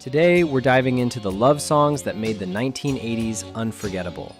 Today, we're diving into the love songs that made the 1980s unforgettable.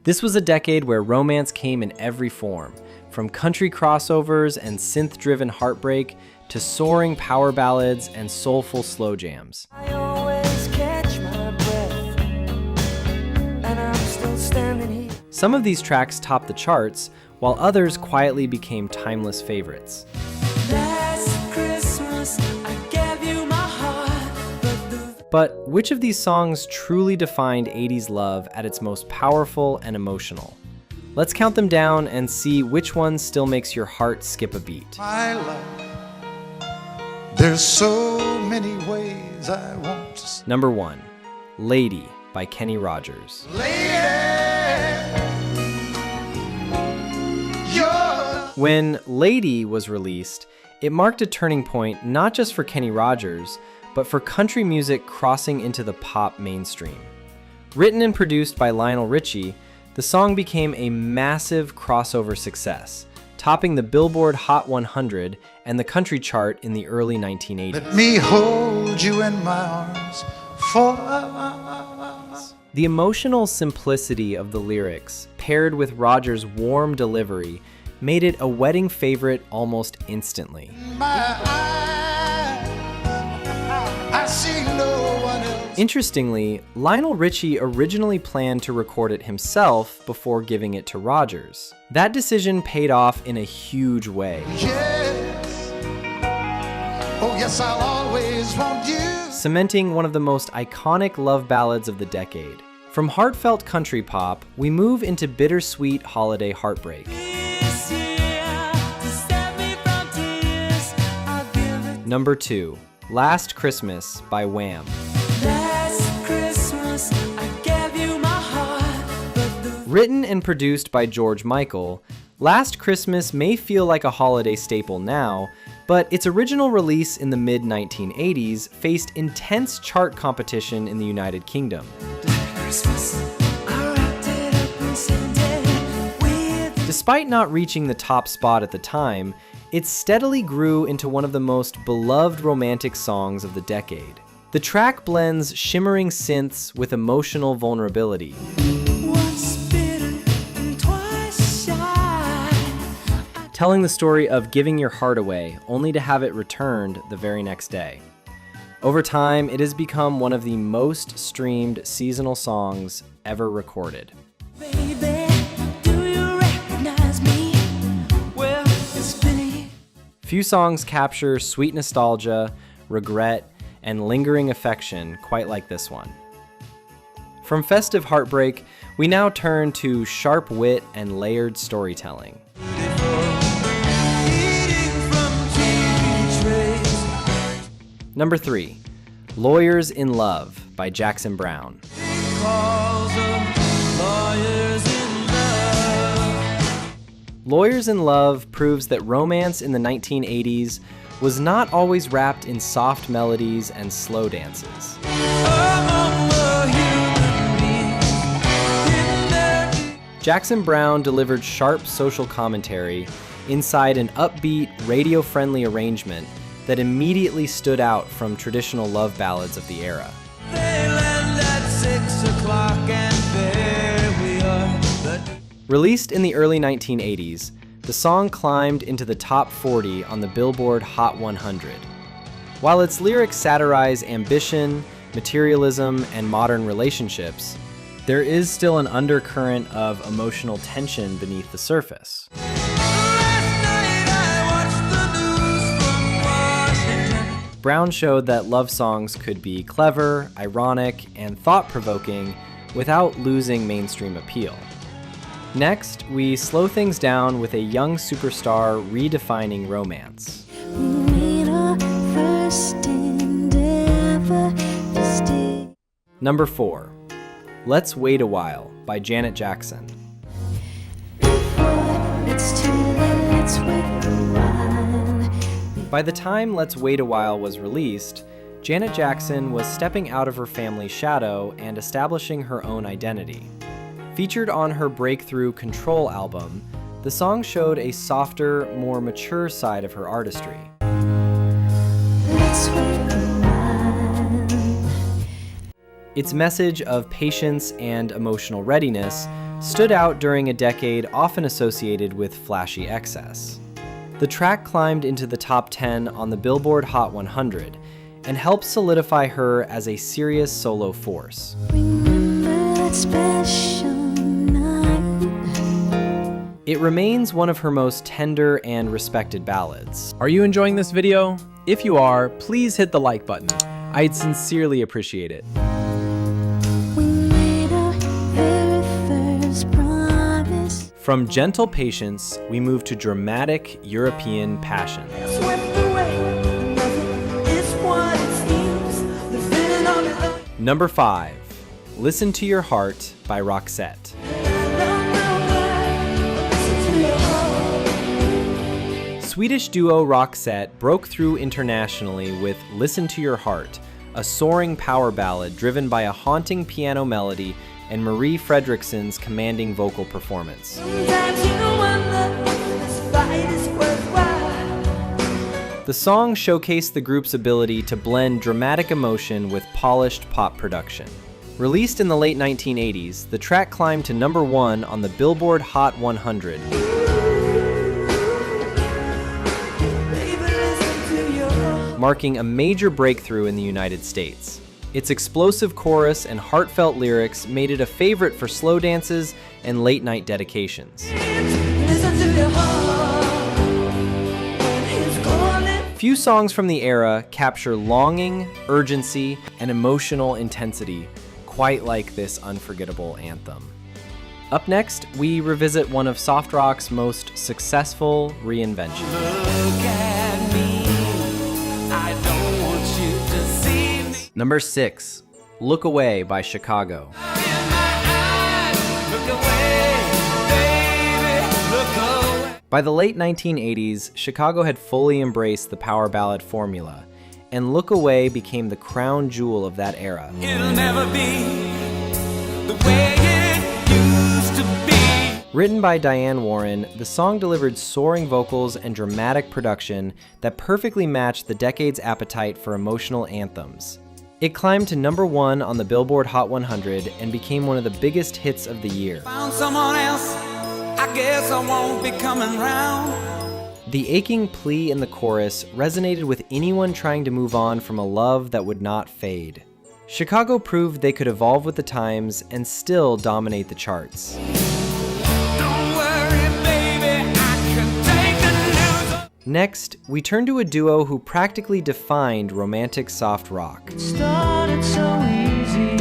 This was a decade where romance came in every form, from country crossovers and synth-driven heartbreak to soaring power ballads and soulful slow jams. I always catch my breath, and I'm still standing here. Some of these tracks topped the charts, while others quietly became timeless favorites. Last Christmas, I gave you my heart, But which of these songs truly defined 80s love at its most powerful and emotional? Let's count them down and see which one still makes your heart skip a beat. My love, there's so many ways I want to say. Number 1, Lady by Kenny Rogers. When Lady was released, it marked a turning point not just for Kenny Rogers, but for country music crossing into the pop mainstream. Written and produced by Lionel Richie, the song became a massive crossover success, topping the Billboard Hot 100 and the country chart in the early 1980s. Let me hold you in my arms for. The emotional simplicity of the lyrics, paired with Rogers' warm delivery, made it a wedding favorite almost instantly. My eyes, I see no one else. Interestingly, Lionel Richie originally planned to record it himself before giving it to Rogers. That decision paid off in a huge way. Yes, oh yes, I'll always want you. Cementing one of the most iconic love ballads of the decade. From heartfelt country pop, we move into bittersweet holiday heartbreak. this year, to save me from tears, I'll give it. Number 2, Last Christmas by Wham. Last Christmas, I gave you my heart, but the Written and produced by George Michael, Last Christmas may feel like a holiday staple now, but its original release in the mid-1980s faced intense chart competition in the United Kingdom. Christmas, I wrapped it up and sent it with. Despite not reaching the top spot at the time, it steadily grew into one of the most beloved romantic songs of the decade. The track blends shimmering synths with emotional vulnerability, Once bitten and twice shy. telling the story of giving your heart away only to have it returned the very next day. Over time, it has become one of the most streamed seasonal songs ever recorded. Baby, do you recognize me? Well, it's been a year. Few songs capture sweet nostalgia, regret, and lingering affection quite like this one. From festive heartbreak, we now turn to sharp wit and layered storytelling. Number 3, Lawyers in Love by Jackson Browne. Lawyers in Love proves that romance in the 1980s was not always wrapped in soft melodies and slow dances. Jackson Browne delivered sharp social commentary inside an upbeat, radio-friendly arrangement that immediately stood out from traditional love ballads of the era. Released in the early 1980s, the song climbed into the top 40 on the Billboard Hot 100. While its lyrics satirize ambition, materialism, and modern relationships, there is still an undercurrent of emotional tension beneath the surface. Browne showed that love songs could be clever, ironic, and thought-provoking without losing mainstream appeal. Next, we slow things down with a young superstar redefining romance. Number 4, Let's Wait a While by Janet Jackson. By the time Let's Wait a While was released, Janet Jackson was stepping out of her family's shadow and establishing her own identity. Featured on her breakthrough Control album, the song showed a softer, more mature side of her artistry. Its message of patience and emotional readiness stood out during a decade often associated with flashy excess. The track climbed into the top 10 on the Billboard Hot 100 and helped solidify her as a serious solo force. It remains one of her most tender and respected ballads. Are you enjoying this video? If you are, please hit the like button. I'd sincerely appreciate it. From gentle patience, we move to dramatic European passion. Number 5, Listen to Your Heart by Roxette. Swedish duo Roxette broke through internationally with Listen to Your Heart, a soaring power ballad driven by a haunting piano melody and Marie Fredrikson's commanding vocal performance. The song showcased the group's ability to blend dramatic emotion with polished pop production. Released in the late 1980s, the track climbed to number 1 on the Billboard Hot 100. Marking a major breakthrough in the United States. Its explosive chorus and heartfelt lyrics made it a favorite for slow dances and late-night dedications. Few songs from the era capture longing, urgency, and emotional intensity quite like this unforgettable anthem. Up next, we revisit one of soft rock's most successful reinventions. Number 6, Look Away by Chicago. By the late 1980s, Chicago had fully embraced the power ballad formula, and Look Away became the crown jewel of that era. It'll never be the way it used to be. Written by Diane Warren, the song delivered soaring vocals and dramatic production that perfectly matched the decade's appetite for emotional anthems. It climbed to number 1 on the Billboard Hot 100 and became one of the biggest hits of the year. Found someone else, I guess I won't be coming round. The aching plea in the chorus resonated with anyone trying to move on from a love that would not fade. Chicago proved they could evolve with the times and still dominate the charts. Don't worry, baby, I can take the news. Next, we turn to a duo who practically defined romantic soft rock. Started so easy,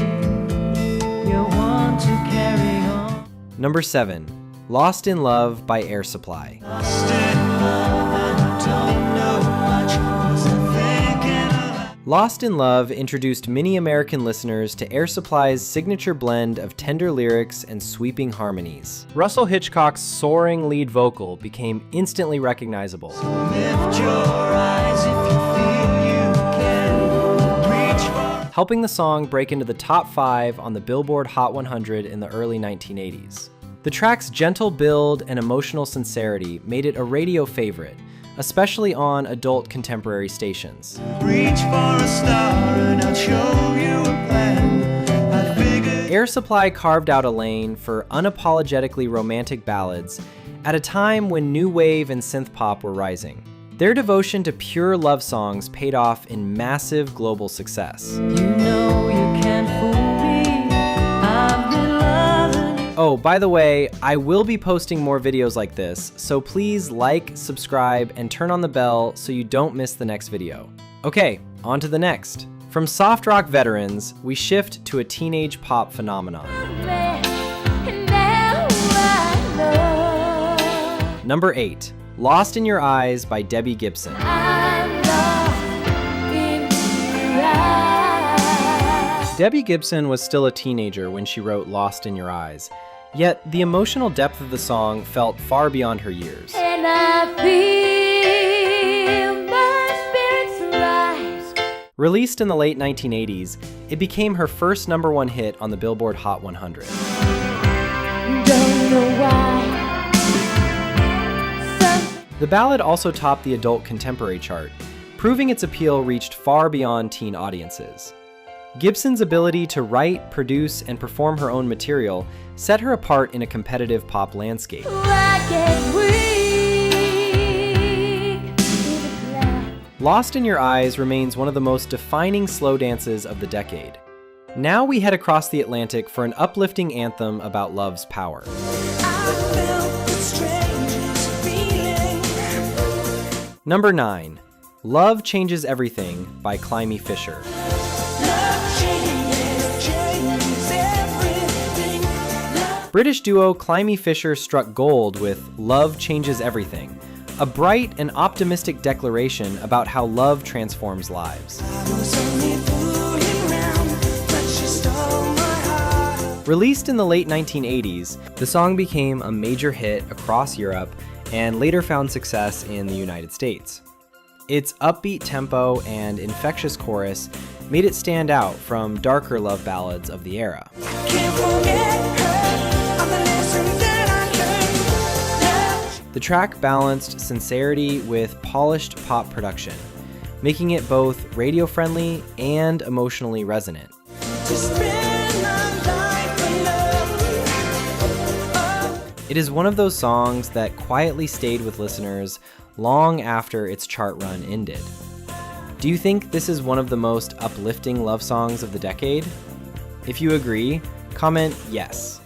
you want to carry on. Number 7, Lost in Love by Air Supply. Lost in love and don't know much, wasn't thinking of. Lost in Love introduced many American listeners to Air Supply's signature blend of tender lyrics and sweeping harmonies. Russell Hitchcock's soaring lead vocal became instantly recognizable. Lift your eyes if you feel you can reach for. Helping the song break into the top 5 on the Billboard Hot 100 in the early 1980s. The track's gentle build and emotional sincerity made it a radio favorite, especially on adult contemporary stations. Reach for a star and I'll show you a plan. I figured Air Supply carved out a lane for unapologetically romantic ballads at a time when new wave and synth pop were rising. Their devotion to pure love songs paid off in massive global success. you know you can't fool me. I've been loving. Oh, by the way, I will be posting more videos like this, so please like, subscribe, and turn on the bell so you don't miss the next video. Okay, on to the next. From soft rock veterans, we shift to a teenage pop phenomenon. Number 8, Lost in Your Eyes by Debbie Gibson. Debbie Gibson was still a teenager when she wrote Lost in Your Eyes, yet the emotional depth of the song felt far beyond her years. And I feel my spirits rise. Released in the late 1980s, it became her first number 1 hit on the Billboard Hot 100. Don't know why. The ballad also topped the adult contemporary chart, proving its appeal reached far beyond teen audiences. Gibson's ability to write, produce, and perform her own material set her apart in a competitive pop landscape. Lost in Your Eyes remains one of the most defining slow dances of the decade. Now we head across the Atlantic for an uplifting anthem about love's power. Number 9. Love Changes Everything by Climie Fisher. British duo Climie Fisher struck gold with Love Changes Everything, a bright and optimistic declaration about how love transforms lives. Released in the late 1980s, the song became a major hit across Europe and later found success in the United States. Its upbeat tempo and infectious chorus made it stand out from darker love ballads of the era. The track balanced sincerity with polished pop production, making it both radio-friendly and emotionally resonant. It is one of those songs that quietly stayed with listeners long after its chart run ended. Do you think this is one of the most uplifting love songs of the decade? If you agree, comment yes.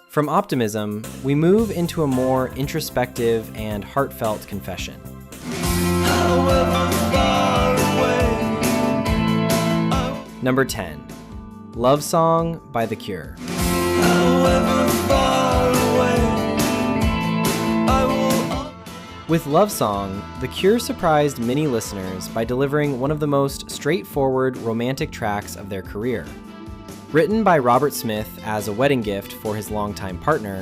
From optimism, we move into a more introspective and heartfelt confession. Number 10. Love Song by The Cure. With Love Song, The Cure surprised many listeners by delivering one of the most straightforward romantic tracks of their career. Written by Robert Smith as a wedding gift for his longtime partner,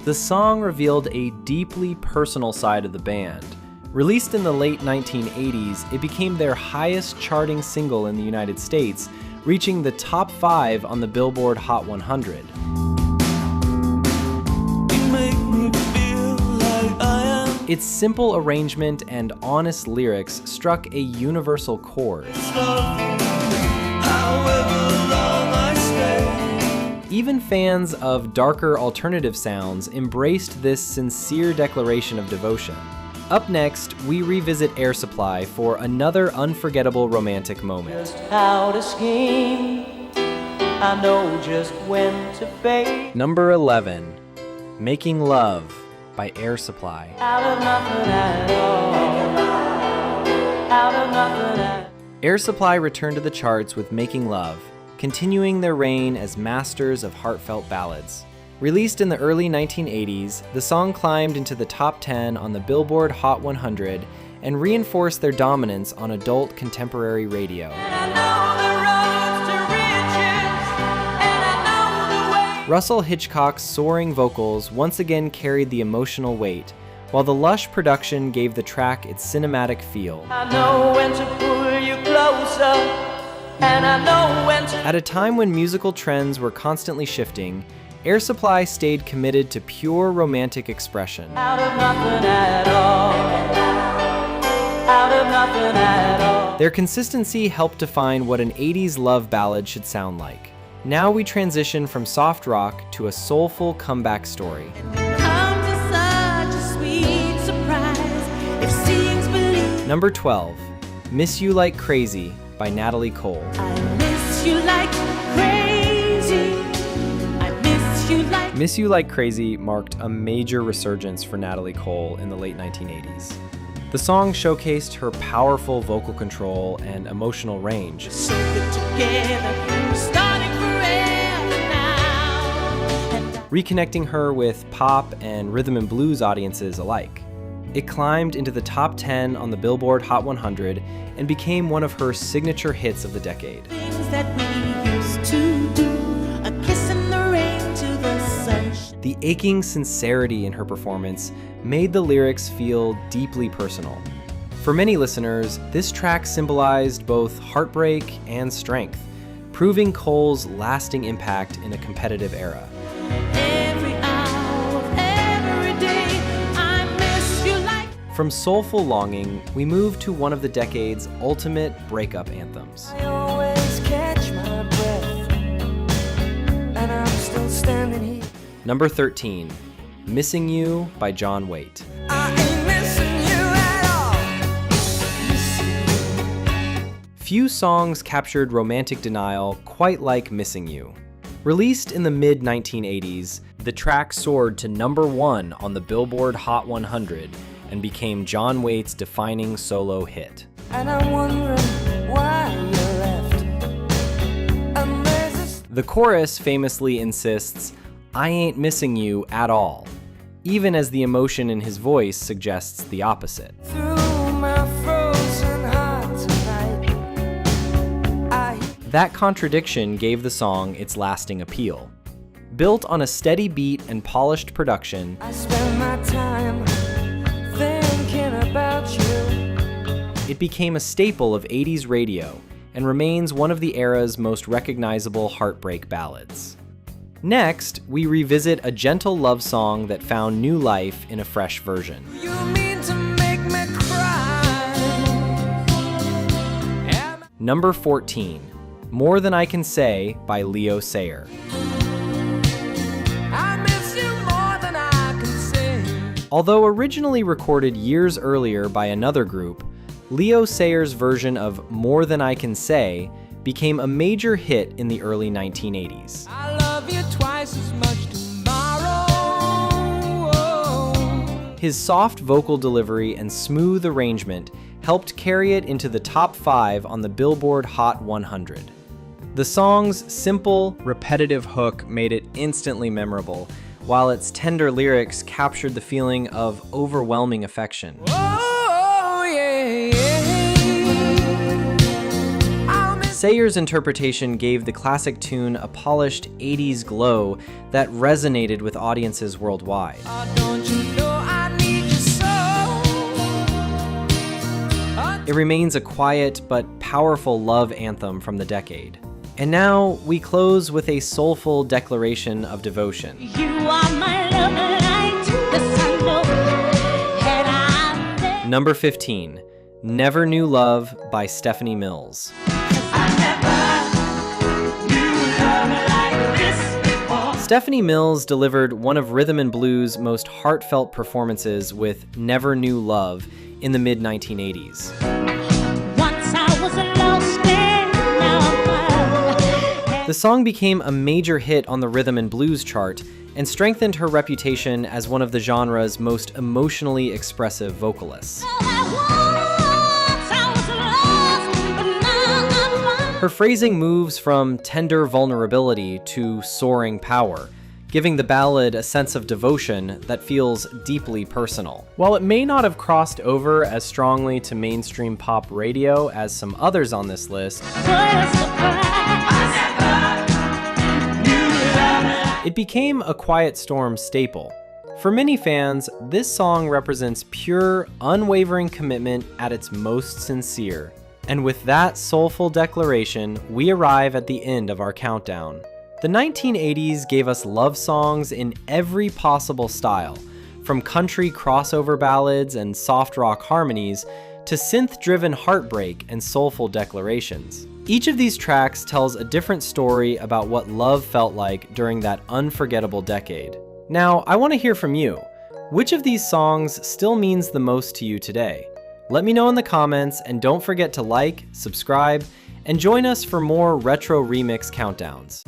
the song revealed a deeply personal side of the band. Released in the late 1980s, it became their highest charting single in the United States, reaching the top 5 on the Billboard Hot 100. Its simple arrangement and honest lyrics struck a universal chord. Even fans of darker alternative sounds embraced this sincere declaration of devotion. Up next, we revisit Air Supply for another unforgettable romantic moment. Just how to scheme, I know just when to fade. Number 11. Making Love by Air Supply. Out of nothing at all. Out of nothing at Air Supply returned to the charts with Making Love, continuing their reign as masters of heartfelt ballads. Released in the early 1980s, the song climbed into the top 10 on the Billboard Hot 100 and reinforced their dominance on adult contemporary radio. Russell Hitchcock's soaring vocals once again carried the emotional weight, while the lush production gave the track its cinematic feel. I know when to pull you closer, and I know when to... At a time when musical trends were constantly shifting, Air Supply stayed committed to pure romantic expression. Out of nothing at all. Out of nothing at all. Their consistency helped define what an 80s love ballad should sound like. Now we transition from soft rock to a soulful comeback story. Come to such a sweet surprise. If seeing's belief. Number 12. Miss You Like Crazy by Natalie Cole. I miss you like crazy. I miss you like... Miss You Like Crazy marked a major resurgence for Natalie Cole in the late 1980s. The song showcased her powerful vocal control and emotional range. So good together, starting forever now. And reconnecting her with pop and rhythm and blues audiences alike. It climbed into the top 10 on the Billboard Hot 100 and became one of her signature hits of the decade. things that we used to do, a kiss in the rain to the sunshine. The aching sincerity in her performance made the lyrics feel deeply personal. For many listeners, this track symbolized both heartbreak and strength, proving Cole's lasting impact in a competitive era. Every hour of every day, I miss you like... From soulful longing, we move to one of the decade's ultimate breakup anthems. I always catch my breath, and I'm still standing here. Number 13, Missing You by John Waite. I ain't missing you at all. Few songs captured romantic denial quite like Missing You. Released in the mid-1980s, the track soared to number 1 on the Billboard Hot 100 and became John Waite's defining solo hit. And I'm wondering why you left. And there's this The chorus famously insists, "I ain't missing you at all," even as the emotion in his voice suggests the opposite. through my frozen heart tonight. That contradiction gave the song its lasting appeal. Built on a steady beat and polished production, I spend my time thinking about you. it became a staple of 80s radio and remains one of the era's most recognizable heartbreak ballads. Next, we revisit a gentle love song that found new life in a fresh version. You mean to make me cry? Number 14, More Than I Can Say by Leo Sayer. I miss you more than I can say. Although originally recorded years earlier by another group, Leo Sayer's version of More Than I Can Say became a major hit in the early 1980s. I love you twice as much tomorrow. His soft vocal delivery and smooth arrangement helped carry it into the top 5 on the Billboard Hot 100. The song's simple, repetitive hook made it instantly memorable, while its tender lyrics captured the feeling of overwhelming affection. Oh, yeah, I'll miss Sayer's interpretation gave the classic tune a polished 80s glow that resonated with audiences worldwide. oh, don't you know I need you so? It remains a quiet but powerful love anthem from the decade. And now we close with a soulful declaration of devotion. You are my love light, the sun and I'm there. Number 15, Never Knew Love by Stephanie Mills. Stephanie Mills delivered one of rhythm and blues' most heartfelt performances with Never Knew Love in the mid-1980s. Once I was lost and now I'm found. The song became a major hit on the rhythm and blues chart and strengthened her reputation as one of the genre's most emotionally expressive vocalists. Her phrasing moves from tender vulnerability to soaring power, giving the ballad a sense of devotion that feels deeply personal. While it may not have crossed over as strongly to mainstream pop radio as some others on this list, it became a Quiet Storm staple. For many fans, this song represents pure, unwavering commitment at its most sincere. And with that soulful declaration, we arrive at the end of our countdown. The 1980s gave us love songs in every possible style, from country crossover ballads and soft rock harmonies to synth-driven heartbreak and soulful declarations. Each of these tracks tells a different story about what love felt like during that unforgettable decade. Now, I want to hear from you. Which of these songs still means the most to you today? Let me know in the comments, and don't forget to like, subscribe, and join us for more retro remix countdowns.